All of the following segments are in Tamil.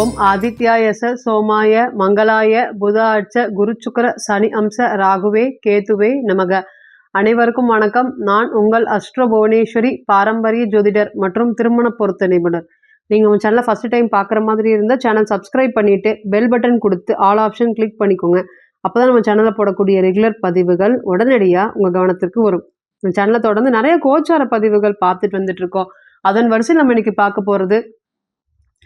ஓம் ஆதித்யாயச சோமாய மங்களாய புதாட்ச குருச்சுக்கர சனி அம்ச ராகுவே கேதுவே நமக. அனைவருக்கும் வணக்கம். நான் உங்கள் அஸ்ட்ரோ புவனேஸ்வரி பாரம்பரிய ஜோதிடர் மற்றும் திருமண பொருத்த நிபுணர். நீங்கள் உங்கள் சேனலை ஃபஸ்ட் டைம் பார்க்குற மாதிரி இருந்தால் சேனல் சப்ஸ்கிரைப் பண்ணிவிட்டு பெல் பட்டன் கொடுத்து ஆல் ஆப்ஷன் கிளிக் பண்ணிக்கோங்க. அப்போ தான் நம்ம சேனலில் போடக்கூடிய ரெகுலர் பதிவுகள் உடனடியாக உங்கள் கவனத்திற்கு வரும். இந்த சேனலை தொடர்ந்து நிறைய கோச்சார பதிவுகள் பார்த்துட்டு வந்துட்டுருக்கோம். அதன் வரிசையில் நம்ம இன்னைக்கு பார்க்க போகிறது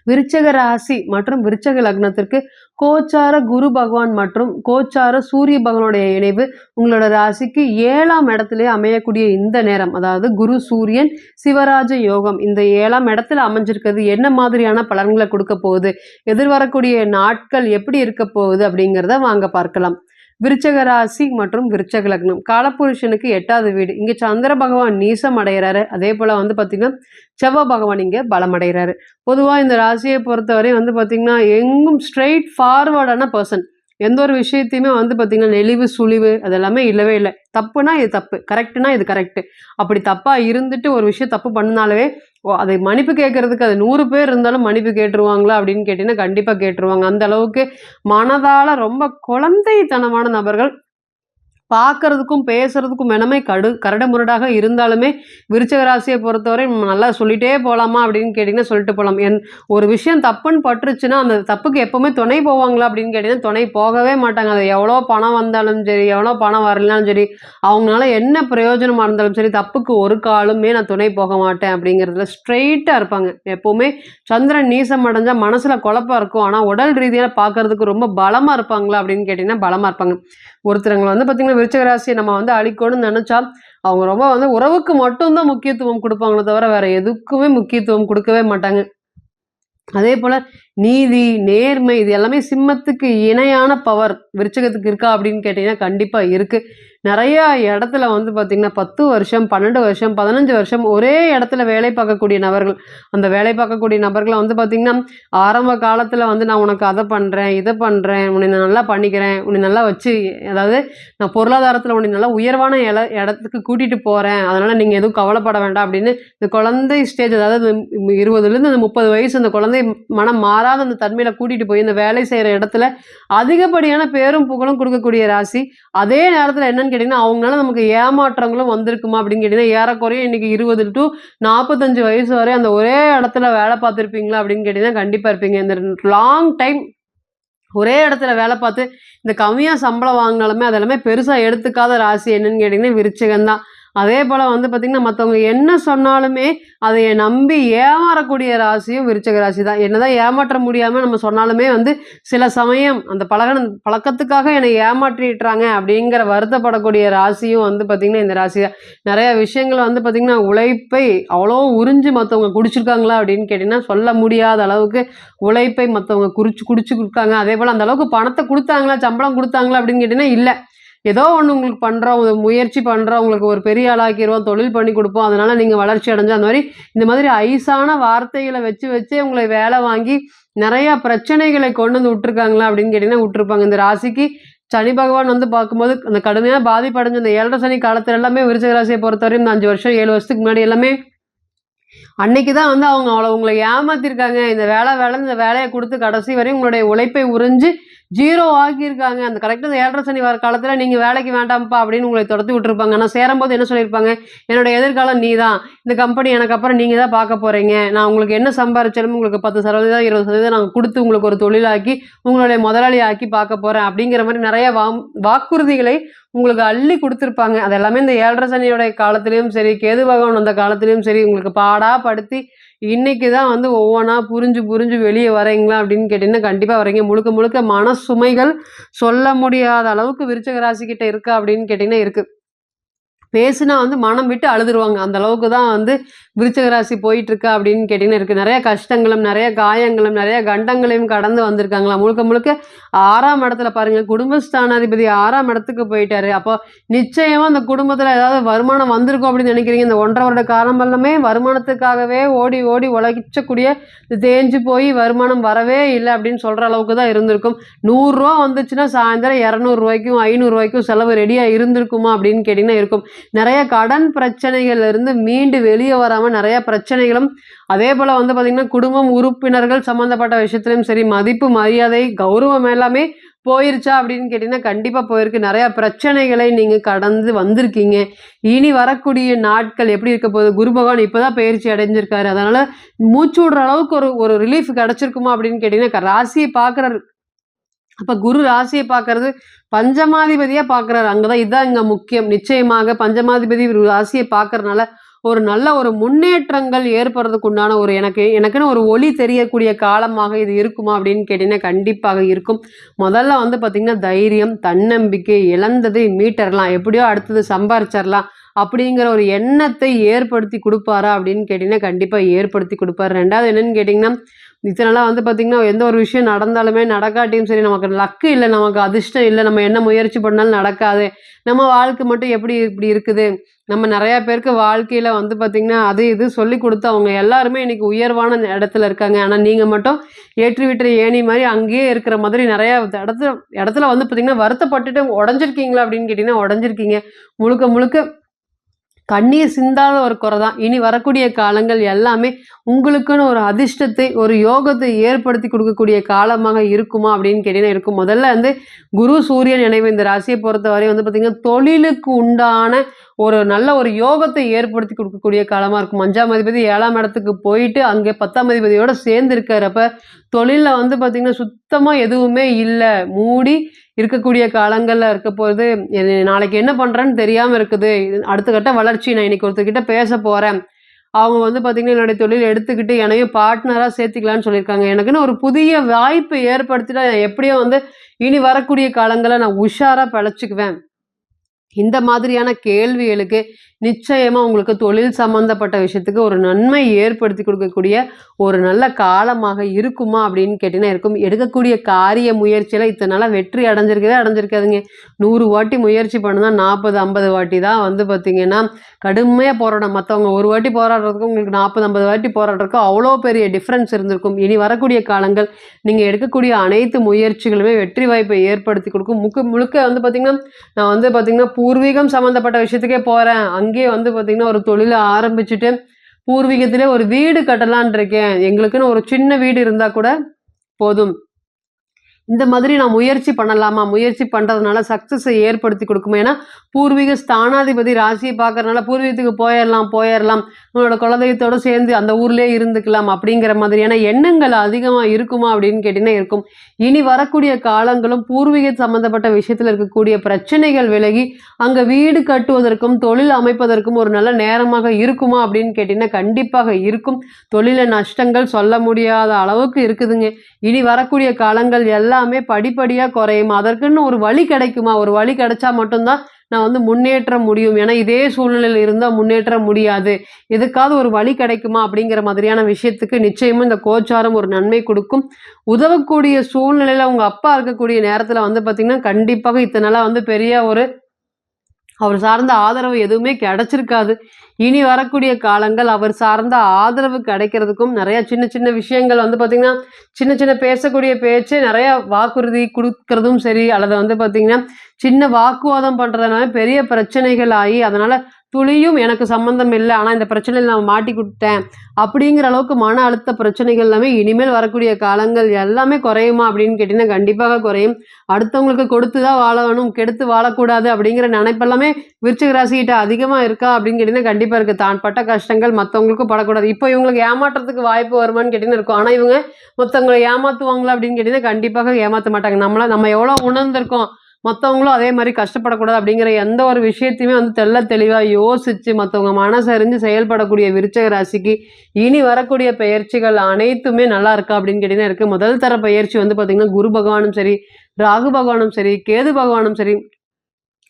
விருச்சக ராசி மற்றும் விருச்சக லக்னத்திற்கு கோச்சார குரு பகவான் மற்றும் கோச்சார சூரிய பகவானுடைய இணைவு உங்களோட ராசிக்கு 7ஆம் இடத்திலே அமையக்கூடிய இந்த நேரம், அதாவது குரு சூரியன் சிவராஜ யோகம் இந்த 7ஆம் இடத்துல அமைஞ்சிருக்கிறது என்ன மாதிரியான பலன்களை கொடுக்க போகுது, எதிர்வரக்கூடிய நாட்கள் எப்படி இருக்க போகுது அப்படிங்கிறத வாங்க பார்க்கலாம். விருச்சக ராசி மற்றும் விருச்சக லக்னம் காலப்புருஷனுக்கு 8வது வீடு. இங்கே சந்திர பகவான் நீசம் அடைகிறாரு. அதே போல் பார்த்தீங்கன்னா செவ்வாய் பகவான் இங்கே பலம் அடைகிறாரு. பொதுவாக இந்த ராசியை பொறுத்தவரை பார்த்தீங்கன்னா எங்கும் ஸ்ட்ரெயிட் ஃபார்வர்டான பர்சன். எந்த ஒரு விஷயத்தையுமே பார்த்தீங்கன்னா நெளிவு சுழிவு அதெல்லாமே இல்லவே இல்லை. தப்புனா இது தப்பு, கரெக்டுனா இது கரெக்டு. அப்படி தப்பாக இருந்துட்டு ஒரு விஷயம் தப்பு பண்ணாலே அதை மன்னிப்பு கேட்கறதுக்கு அது 100 பேர் இருந்தாலும் மன்னிப்பு கேட்டுருவாங்களா அப்படின்னு கேட்டிங்கன்னா கண்டிப்பாக கேட்டுருவாங்க. அந்த அளவுக்கு மனதால் ரொம்ப குழந்தைத்தனமான நபர்கள். பார்க்கறதுக்கும் பேசுறதுக்கும் மெனமே கரடு முரடாக இருந்தாலுமே விருச்சக ராசியை பொறுத்தவரை நல்லா சொல்லிட்டே போகலாமா அப்படின்னு கேட்டிங்கன்னா சொல்லிட்டு போகலாம். ஒரு விஷயம் தப்புன்னு பட்டுருச்சுன்னா அந்த தப்புக்கு எப்போவுமே துணை போவாங்களா அப்படின்னு கேட்டிங்கன்னா துணை போகவே மாட்டாங்க. அது எவ்வளோ பணம் வந்தாலும் சரி, எவ்வளோ பணம் வரலனாலும் சரி, அவங்களால என்ன பிரயோஜனமாக இருந்தாலும் சரி, தப்புக்கு ஒரு காலுமே நான் துணை போக மாட்டேன் அப்படிங்கிறதுல ஸ்ட்ரெயிட்டாக இருப்பாங்க. எப்போவுமே சந்திரன் நீசம் அடைஞ்சால் மனசில் குழப்பம் இருக்கும். ஆனால் உடல் ரீதியாக பார்க்கறதுக்கு ரொம்ப பலமாக இருப்பாங்களா அப்படின்னு கேட்டிங்கன்னா பலமாக இருப்பாங்க. ஒருத்தருங்களை பார்த்திங்கன்னா விருச்சக ராசியை நம்ம அழிக்கணும்னு நினச்சா அவங்க ரொம்ப உறவுக்கு மட்டும்தான் முக்கியத்துவம் கொடுப்பாங்களே தவிர வேற எதுக்குமே முக்கியத்துவம் கொடுக்கவே மாட்டாங்க. அதே போல் நீதி நேர்மை இது எல்லாமே சிம்மத்துக்கு இணையான பவர் விருச்சகத்துக்கு இருக்கா அப்படின்னு கேட்டிங்கன்னா கண்டிப்பாக இருக்குது. நிறையா இடத்துல பார்த்திங்கன்னா 10 வருஷம் 12 வருஷம் 15 வருஷம் ஒரே இடத்துல வேலை பார்க்கக்கூடிய நபர்கள். அந்த வேலை பார்க்கக்கூடிய நபர்களை பார்த்திங்கன்னா ஆரம்ப காலத்தில் நான் உனக்கு அதை பண்ணுறேன் இதை பண்ணுறேன், உன்னை நல்லா பண்ணிக்கிறேன், உன்னை நல்லா வச்சு, அதாவது நான் பொருளாதாரத்தில் உன்னை நல்லா உயர்வான இடத்துக்கு கூட்டிகிட்டு போகிறேன், அதனால் நீங்கள் எதுவும் கவலைப்பட வேண்டாம் அப்படின்னு இந்த குழந்தை ஸ்டேஜ், அதாவது 20லேருந்து அந்த 30 வயசு அந்த குழந்தை மனம் மாறாத அந்த தன்மையில் கூட்டிகிட்டு போய் இந்த வேலை செய்கிற இடத்துல அதிகப்படியான பேரும் புகழும் கொடுக்கக்கூடிய ராசி. அதே நேரத்தில் என்னன்னு கேட்டிங்கன்னா அவங்களால நமக்கு ஏமாற்றங்களும் வந்திருக்குமா அப்படின்னு கேட்டிங்கன்னா ஏறக்குறைய இன்றைக்கி 20 to 45 வயசு வரை அந்த ஒரே இடத்துல வேலை பார்த்துருப்பீங்களா அப்படின்னு கேட்டிங்கன்னா கண்டிப்பாக இருப்பீங்க. இந்த லாங் டைம் ஒரே இடத்துல வேலை பார்த்து இந்த கம்மியாக சம்பளம் வாங்கினாலுமே அதெல்லாமே பெருசாக எடுத்துக்காத ராசி என்னன்னு கேட்டிங்கன்னா விருச்சிகம்தான். அதே போல் பார்த்திங்கன்னா மற்றவங்க என்ன சொன்னாலுமே அதை நம்பி ஏமாறக்கூடிய ராசியும் விருச்சக ராசி தான். என்னதான் ஏமாற்ற முடியாமல் நம்ம சொன்னாலுமே சில சமயம் அந்த பழக்கத்துக்காக என்னை ஏமாற்றிட்டுறாங்க அப்படிங்கிற வருத்தப்படக்கூடிய ராசியும் பார்த்திங்கன்னா இந்த ராசி தான். நிறையா விஷயங்கள் பார்த்திங்கன்னா உழைப்பை அவ்வளோ உறிஞ்சு மற்றவங்க குடிச்சிருக்காங்களா அப்படின்னு கேட்டிங்கன்னா சொல்ல முடியாத அளவுக்கு உழைப்பை மற்றவங்க குடிச்சு கொடுக்காங்க. அதே போல் அந்த அளவுக்கு பணத்தை கொடுத்தாங்களா, சம்பளம் கொடுத்தாங்களா அப்படின்னு கேட்டிங்கன்னா இல்லை. ஏதோ ஒன்று உங்களுக்கு பண்ணுறோம், முயற்சி பண்ணுறோம், உங்களுக்கு ஒரு பெரிய ஆளாக்கிடுவோம், தொழில் பண்ணி கொடுப்போம், அதனால் நீங்கள் வளர்ச்சி அடைஞ்சு அந்த மாதிரி இந்த மாதிரி ஐஸான வார்த்தைகளை வச்சே உங்களை வேலை வாங்கி நிறையா பிரச்சனைகளை கொண்டு விட்டுருக்காங்களா அப்படின்னு கேட்டிங்கன்னா விட்டுருப்பாங்க. இந்த ராசிக்கு சனி பகவான் பார்க்கும்போது அந்த கடுமையாக பாதிப்படைஞ்ச இந்த 7.5 சனி காலத்தில் எல்லாமே விருச்சிக ராசியை பொறுத்தவரையும் இந்த 5 வருஷம் 7 வருஷத்துக்கு முன்னாடி எல்லாமே அன்னைக்கு தான் அவங்க அவ்வளோ உங்களை ஏமாத்திருக்காங்க. இந்த இந்த வேலையை கொடுத்து கடைசி வரையும் உங்களுடைய உழைப்பை உறிஞ்சு 0 ஆக்கியிருக்காங்க. அந்த கரெக்டாக இந்த 7.5 சனி வர காலத்தில் நீங்கள் வேலைக்கு வேண்டாம்ப்பா அப்படின்னு உங்களை துரத்தி விட்டுருப்பாங்க. ஆனால் சேரும்போது என்ன சொல்லியிருப்பாங்க, என்னோட எதிர்காலம் நீ தான், இந்த கம்பெனி எனக்கு அப்புறம் நீங்கள் தான் பார்க்க போகிறீங்க, நான் உங்களுக்கு என்ன சம்பாரிச்சாலும் உங்களுக்கு 10% 20% நான் கொடுத்து உங்களுக்கு ஒரு தொழிலாக்கி உங்களுடைய முதலாளி ஆக்கி பார்க்க போகிறேன் அப்படிங்கிற மாதிரி நிறைய வாக்குறுதிகளை உங்களுக்கு அள்ளி கொடுத்துருப்பாங்க. அது எல்லாமே இந்த 7.5 சனியோடைய காலத்துலேயும் சரி, கேது பகவான் அந்த காலத்துலேயும் சரி உங்களுக்கு பாடாப்படுத்தி இன்னைக்கு தான் ஒவ்வொன்றா புரிஞ்சு வெளியே வரீங்களா அப்படின்னு கேட்டிங்கன்னா கண்டிப்பாக வரீங்க. முழுக்க மன சுமைகள் சொல்ல முடியாத அளவுக்கு விருச்சிக ராசிக்கிட்ட இருக்கா அப்படின்னு கேட்டிங்கன்னா இருக்குது. பேசுனா மனம் விட்டு அழுதுருவாங்க. அந்த அளவுக்கு தான் விருச்சிக ராசி போயிட்டுருக்கா அப்படின்னு கேட்டிங்கன்னா இருக்குது. நிறைய கஷ்டங்களும் நிறைய காயங்களும் நிறைய கண்டங்களையும் கடந்து வந்திருக்காங்களா. முழுக்க 6ஆம் இடத்துல பாருங்கள், குடும்பஸ்தானாதிபதி 6ஆம் இடத்துக்கு போயிட்டாரு. அப்போ நிச்சயமாக அந்த குடும்பத்தில் ஏதாவது வருமானம் வந்திருக்கும் அப்படின்னு நினைக்கிறீங்க. இந்த 1.5 வருட காலம் எல்லாமே வருமானத்துக்காகவே ஓடி உழைக்கக்கூடிய தேஞ்சு போய் வருமானம் வரவே இல்லை அப்படின்னு சொல்கிற அளவுக்கு தான் இருந்திருக்கும். 100 ரூபா வந்துச்சுன்னா சாயந்தரம் 200 ரூபாய்க்கும் 500 ரூபாய்க்கும் செலவு ரெடியாக இருந்திருக்குமா அப்படின்னு கேட்டிங்கன்னா இருக்கும். நிறைய கடன் பிரச்சனைகள்ல இருந்து மீண்டு வெளியே வராம நிறைய பிரச்சனைகளும், அதே போல வந்து பார்த்தீங்கன்னா, குடும்பம் உறுப்பினர்கள் சம்மந்தப்பட்ட விஷயத்திலும் சரி, மதிப்பு, மரியாதை, கௌரவம் எல்லாமே போயிருச்சா அப்படின்னு கேட்டீங்கன்னா, கண்டிப்பா போயிருக்கு. நெறைய பிரச்சனைகளை நீங்க கடந்து வந்திருக்கீங்க. இனி வரக்கூடிய நாட்கள் எப்படி இருக்க போகுது? குரு பகவான் இப்பதான் பெயர்ச்சி அடைஞ்சிருக்காரு. அதனால மூச்சு விடுற அளவுக்கு ஒரு ஒரு ரிலீஃப் கிடைச்சிருக்குமா அப்படின்னு கேட்டீங்கன்னா, ராசியை பார்க்குறாரு. அப்ப குரு ராசியை பார்க்கறது பஞ்சமாதிபதியா பார்க்குறாரு. இதான் இங்க முக்கியம். நிச்சயமாக பஞ்சமாதிபதி ராசியை பார்க்கறனால ஒரு நல்ல ஒரு முன்னேற்றங்கள் ஏற்படுறதுக்கு உண்டான ஒரு எனக்குன்னு ஒரு ஒளி தெரியக்கூடிய காலமாக இது இருக்குமா அப்படின்னு கேட்டீங்கன்னா, கண்டிப்பாக இருக்கும். முதல்ல வந்து பார்த்தீங்கன்னா, தைரியம், தன்னம்பிக்கை, இழந்ததை மீட்டறலாம். எப்படியோ அடுத்தது சம்பாரிச்சிரலாம். அப்படிங்கிற ஒரு எண்ணத்தை ஏற்படுத்தி குடுப்பாரா அப்படின்னு கேட்டீங்கன்னா, கண்டிப்பா ஏற்படுத்தி குடுப்பாரு. 2வது என்னன்னு கேட்டீங்கன்னா, இத்தன நாளா வந்து பார்த்தீங்கன்னா, எந்த ஒரு விஷயம் நடந்தாலுமே நடக்காட்டியும் சரி, நமக்கு லக்கு இல்ல, நமக்கு அதிர்ஷ்டம் இல்ல, நம்ம என்ன முயற்சி பண்ணாலும் நடக்காது. நம்ம வாழ்க்கை மட்டும் எப்படி இப்படி இருக்குது? நம்ம நெறைய பேருக்கு வாழ்க்கையில வந்து பார்த்தீங்கன்னா, அது இது சொல்லிக் குடுத்து அவங்க எல்லாருமே இன்னைக்கு உயர்வான இடத்துல இருக்காங்க. ஆனா நீங்க மட்டும் ஏற்றி விட்ட ஏணி மாரி அங்கேயே இருக்கிற மாதிரி நெறைய இடத்துல இடத்துல வந்து பார்த்தீங்கன்னா, வருத்தப்பட்டுட்டு உடைஞ்சிருக்கீங்களா அப்படின்னு கேட்டீங்கன்னா, உடைஞ்சிருக்கீங்க. முழுக்க முழுக்க கண்ணீர் சிந்தாத ஒரு குறை தான். இனி வரக்கூடிய காலங்கள் எல்லாமே உங்களுக்குன்னு ஒரு அதிர்ஷ்டத்தை, ஒரு யோகத்தை ஏற்படுத்தி குடுக்கக்கூடிய காலமாக இருக்குமா அப்படின்னு கேட்டீங்கன்னா இருக்கும். முதல்ல வந்து குரு, சூரியன் இணைவு இந்த ராசியை பொறுத்தவரை வந்து பார்த்தீங்கன்னா, தொழிலுக்கு உண்டான ஒரு நல்ல ஒரு யோகத்தை ஏற்படுத்தி குடுக்கக்கூடிய காலமா இருக்கும். 5ஆம் அதிபதி 7ஆம் இடத்துக்கு போயிட்டு, அங்கே 10ஆம் அதிபதியோட சேர்ந்து இருக்காரு. அப்ப தொழில்ல வந்து பார்த்தீங்கன்னா, சுத்தமா எதுவுமே இல்ல. மூடி இருக்கக்கூடிய காலங்கள்ல இருக்க போது, நாளைக்கு என்ன பண்றேன்னு தெரியாம இருக்குது. அடுத்த கட்ட வளர்ச்சி நான் இன்னைக்கு ஒருத்தர்கிட்ட பேச போறேன். அவங்க வந்து பார்த்தீங்கன்னா, என்னுடைய தொழில் எடுத்துக்கிட்டு என்னையும் பார்ட்னரா சேர்த்துக்கலான்னு சொல்லியிருக்காங்க. எனக்குன்னு ஒரு புதிய வாய்ப்பு ஏற்படுத்திட்டா எப்படியோ வந்து இனி வரக்கூடிய காலங்கள்ல நான் உஷாரா பிழைச்சுக்குவேன். இந்த மாதிரியான கேள்விகளுக்கு நிச்சயமா உங்களுக்கு தொழில் சம்பந்தப்பட்ட விஷயத்துக்கு ஒரு நன்மை ஏற்படுத்தி கொடுக்கக்கூடிய ஒரு நல்ல காலமாக இருக்குமா அப்படின்னு கேட்டீங்கன்னா இருக்கும். எடுக்கக்கூடிய காரிய முயற்சியில இத்தனை நாளா வெற்றி அடைஞ்சிருக்காதுங்க. 100 வாட்டி முயற்சி பண்ணுனா 40, 50 வாட்டி தான் வந்து பார்த்தீங்கன்னா கடுமையா போராடும். மற்றவங்க ஒரு வாட்டி போராடுறதுக்கும் உங்களுக்கு 40, 50 வாட்டி போராடுறதுக்கும் அவ்வளோ பெரிய டிஃப்ரென்ஸ் இருந்திருக்கும். இனி வரக்கூடிய காலங்கள் நீங்க எடுக்கக்கூடிய அனைத்து முயற்சிகளுமே வெற்றி வாய்ப்பை ஏற்படுத்தி கொடுக்கும். முழுக்க வந்து பார்த்தீங்கன்னா, நான் வந்து பார்த்தீங்கன்னா பூர்வீகம் சம்மந்தப்பட்ட விஷயத்துக்கே போறேன். அங்கேயே வந்து பார்த்தீங்கன்னா, ஒரு தொழில ஆரம்பிச்சுட்டு, பூர்வீகத்திலே ஒரு வீடு கட்டலான்னு இருக்கேன். எங்களுக்குன்னு ஒரு சின்ன வீடு இருந்தா கூட போதும். இந்த மாதிரி நான் முயற்சி பண்ணலாமா? முயற்சி பண்றதுனால சக்சஸ ஏற்படுத்தி குடுக்குமா? ஏன்னா, பூர்வீக ஸ்தானாதிபதி ராசிய பார்க்கறனால பூர்வீகத்துக்கு போயறலாம். உங்களோட குலதெய்வத்தோட சேர்ந்து அந்த ஊர்லயே இருந்துக்கலாம் அப்படிங்கிற மாதிரியான எண்ணங்கள் அதிகமா இருக்குமா? அப்படின்னு கேட்டீங்கன்னா இருக்கும். இனி வரக்கூடிய காலங்களும் பூர்வீக சம்மந்தப்பட்ட விஷயத்துல இருக்கக்கூடிய பிரச்சனைகள் விலகி, அங்க வீடு கட்டுவதற்கும், தொழில் அமைப்பதற்கும் ஒரு நல்ல நேரமாக இருக்குமா? அப்படின்னு கேட்டீங்கன்னா, கண்டிப்பாக இருக்கும். தொழில நஷ்டங்கள் சொல்ல முடியாத அளவுக்கு இருக்குதுங்க. இனி வரக்கூடிய காலங்கள் எல்லாமே படிப்படியா குறையும். அதற்குன்னு ஒரு வழி கிடைக்குமா? ஒரு வழி கிடைச்சா மட்டும் தான் நான் வந்து முன்னேற்ற முடியும். ஏன்னா, இதே சூழ்நிலையில இருந்தா முன்னேற்ற முடியாது. எதுக்காவது ஒரு வழி கிடைக்குமா? அப்படிங்கிற மாதிரியான விஷயத்துக்கு நிச்சயமா இந்த கோச்சாரம் ஒரு நன்மை குடுக்கும். உதவக்கூடிய சூழ்நிலையில உங்க அப்பா இருக்கக்கூடிய நேரத்துல வந்து பார்த்தீங்கன்னா, கண்டிப்பாக இத்தன நாளா வந்து பெரிய ஒரு அவர் சார்ந்த ஆதரவு எதுவுமே கிடைச்சிருக்காது. இனி வரக்கூடிய காலங்கள் அவர் சார்ந்த ஆதரவு கிடைக்கிறதுக்கும் நிறைய சின்ன சின்ன விஷயங்கள் வந்து பார்த்தீங்கன்னா, சின்ன சின்ன பேசக்கூடிய பேச்சு நிறைய வாக்குறுதி குடுக்கிறதும் சரி, அல்லது வந்து பார்த்தீங்கன்னா, சின்ன வாக்குவாதம் பண்றதுனால பெரிய பிரச்சனைகள் ஆகி, அதனால துளியும் எனக்கு சம்மந்தம் இல்ல. ஆனா இந்த பிரச்சனையில நான் மாட்டிக்கிட்டேன். அப்படிங்கிற அளவுக்கு மன அழுத்த பிரச்சனைகள் எல்லாமே இனிமேல் வரக்கூடிய காலங்கள் எல்லாமே குறையுமா அப்படின்னு கேட்டீங்கன்னா, கண்டிப்பாக குறையும். அடுத்தவங்களுக்கு கொடுத்து தான் வாழணும், கெடுத்து வாழக்கூடாது அப்படிங்கிற நினைப்பெல்லாமே விருச்சிக ராசிகிட்ட அதிகமா இருக்கா அப்படின்னு கேட்டீங்கன்னா, கண்டிப்பா இருக்கு. தான் பட்ட கஷ்டங்கள் மத்தவங்களுக்கும் படக்கூடாது. இப்போ இவங்களுக்கு ஏமாற்றத்துக்கு வாய்ப்பு வருமான்னு கேட்டீங்கன்னா இருக்கும். ஆனா இவங்க மத்தவங்கள ஏமாத்துவாங்களா அப்படின்னு கேட்டீங்கன்னா, கண்டிப்பாக ஏமாத்த மாட்டாங்க. நம்ம எவ்வளோ உணர்ந்திருக்கோம், மத்தவங்களும் அதே மாரி கஷ்டப்படக்கூடாது அப்படிங்கிற எந்த ஒரு விஷயத்தையுமே வந்து தெளிவா யோசிச்சு மத்தவங்க மனசறிஞ்சு செயல்படக்கூடிய விருச்சிக ராசிக்கு இனி வரக்கூடிய பெயர்ச்சிகள் அனைத்துமே நல்லா இருக்கா அப்படின்னு கேட்டீங்கன்னா இருக்கு. முதல் தர பெயர்ச்சி வந்து பார்த்தீங்கன்னா, குரு பகவானும் சரி, ராகு பகவானும் சரி, கேது பகவானும் சரி,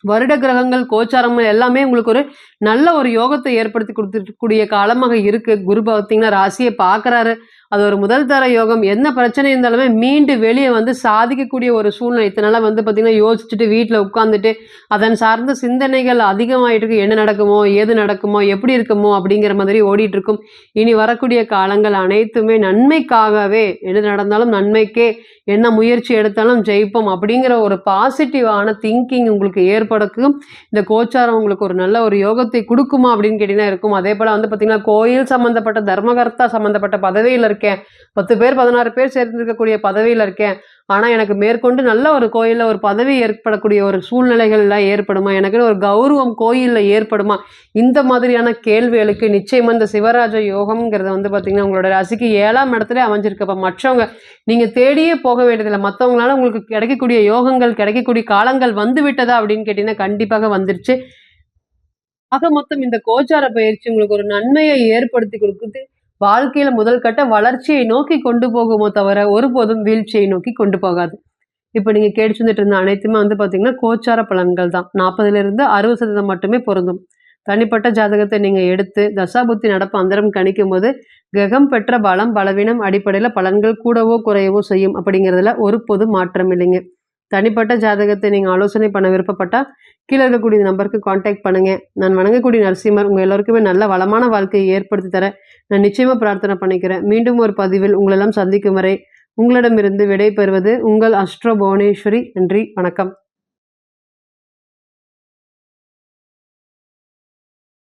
வருட கிரகங்கள், கோச்சாரங்கள் எல்லாமே உங்களுக்கு ஒரு நல்ல ஒரு யோகத்தை ஏற்படுத்தி குடுத்துருக்கக்கூடிய காலமாக இருக்கு. குரு பார்த்தீங்கன்னா ராசிய பார்க்குறாரு. அது ஒரு முதல் தர யோகம். என்ன பிரச்சனை இருந்தாலுமே மீண்டு வெளிய வந்து சாதிக்கக்கூடிய ஒரு சூழ்நிலை. இத்தன நாளா வந்து பார்த்தீங்கன்னா, யோசிச்சுட்டு வீட்ல உட்காந்துட்டு, அதன் சார்ந்த சிந்தனைகள் அதிகமாயிட்டு இருக்கு. என்ன நடக்குமோ? ஏது நடக்குமோ? எப்படி இருக்குமோ? அப்படிங்கிற மாதிரி ஓடிட்டுருக்கும். இனி வரக்கூடிய காலங்கள் அனைத்துமே நன்மைக்காகவே, எது நடந்தாலும் நன்மைக்கே, என்ன முயற்சி எடுத்தாலும் ஜெயிப்போம் அப்படிங்கிற ஒரு பாசிட்டிவான திங்கிங் உங்களுக்கு ஏற்படக்கும். இந்த கோச்சாரம் உங்களுக்கு ஒரு நல்ல ஒரு யோகத்தை குடுக்குமா அப்படின்னு கேட்டீங்கன்னா இருக்கும். அதேபோல வந்து பார்த்தீங்கன்னா, கோயில் சம்மந்தப்பட்ட தர்மகர்த்தா சம்மந்தப்பட்ட பதவியில இருக்கேன். 10 பேர், 16 பேர் சேர்ந்திருக்கக்கூடிய பதவியில இருக்கேன். ஆனா, எனக்கு மேற்கொண்டு நல்ல ஒரு கோயில்ல ஒரு பதவி ஏற்படக்கூடிய ஒரு சூழ்நிலைகள்லாம் ஏற்படுமா? எனக்குன்னு ஒரு கௌரவம் கோயில்ல ஏற்படுமா? இந்த மாதிரியான கேள்விகளுக்கு நிச்சயமா இந்த சிவராஜ யோகம்ங்கிறது வந்து பார்த்தீங்கன்னா, உங்களோட ராசிக்கு 7ஆம் இடத்திலே அமைஞ்சிருக்கு. அப்ப மற்றவங்க நீங்க தேடியே போக வேண்டியதில்ல. மத்தவங்களால உங்களுக்கு கிடைக்கக்கூடிய யோகங்கள், கிடைக்கக்கூடிய காலங்கள் வந்து விட்டதா அப்படின்னு கேட்டீங்கன்னா, கண்டிப்பாக வந்துருச்சு. ஆக மொத்தம் இந்த கோச்சார பயிற்சி உங்களுக்கு ஒரு நன்மையை ஏற்படுத்தி குடுக்குது. வாழ்க்கையில முதல் கட்ட வளர்ச்சியை நோக்கி கொண்டு போகுமோ தவிர, ஒருபோதும் வீழ்ச்சியை நோக்கி கொண்டு போகாது. இப்ப நீங்க கேட்டு வந்துட்டு இருந்த அனைத்துமே வந்து பார்த்தீங்கன்னா, கோச்சார பலன்கள் தான். 40லிருந்து 60% மட்டுமே பொருந்தும். தனிப்பட்ட ஜாதகத்த நீங்க எடுத்து தசாபுத்தி நடப்பு அந்தரம் கணிக்கும்போது, கிரகம் பெற்ற பலம், பலவீனம் அடிப்படையில பலன்கள் கூடவோ, குறையவோ செய்யும் அப்படிங்கிறதுல ஒருபோதும் மாற்றம் இல்லைங்க. தனிப்பட்ட ஜாதகத்தை நீங்க ஆலோசனை பண்ண விருப்பப்பட்டா, கீழ இருக்கக்கூடிய நம்பருக்கு கான்டாக்ட் பண்ணுங்க. நான் வணங்கக்கூடிய நரசிம்மர் உங்க எல்லாருக்குமே நல்ல வளமான வாழ்க்கையை ஏற்படுத்தி தர நான் நிச்சயமா பிரார்த்தனை பண்ணிக்கிறேன். மீண்டும் ஒரு பதிவில் உங்களெல்லாம் சந்திக்கும் வரை உங்களிடமிருந்து விடை பெறுவது உங்கள் அஸ்ட்ரோ புவனேஸ்வரி. நன்றி, வணக்கம்.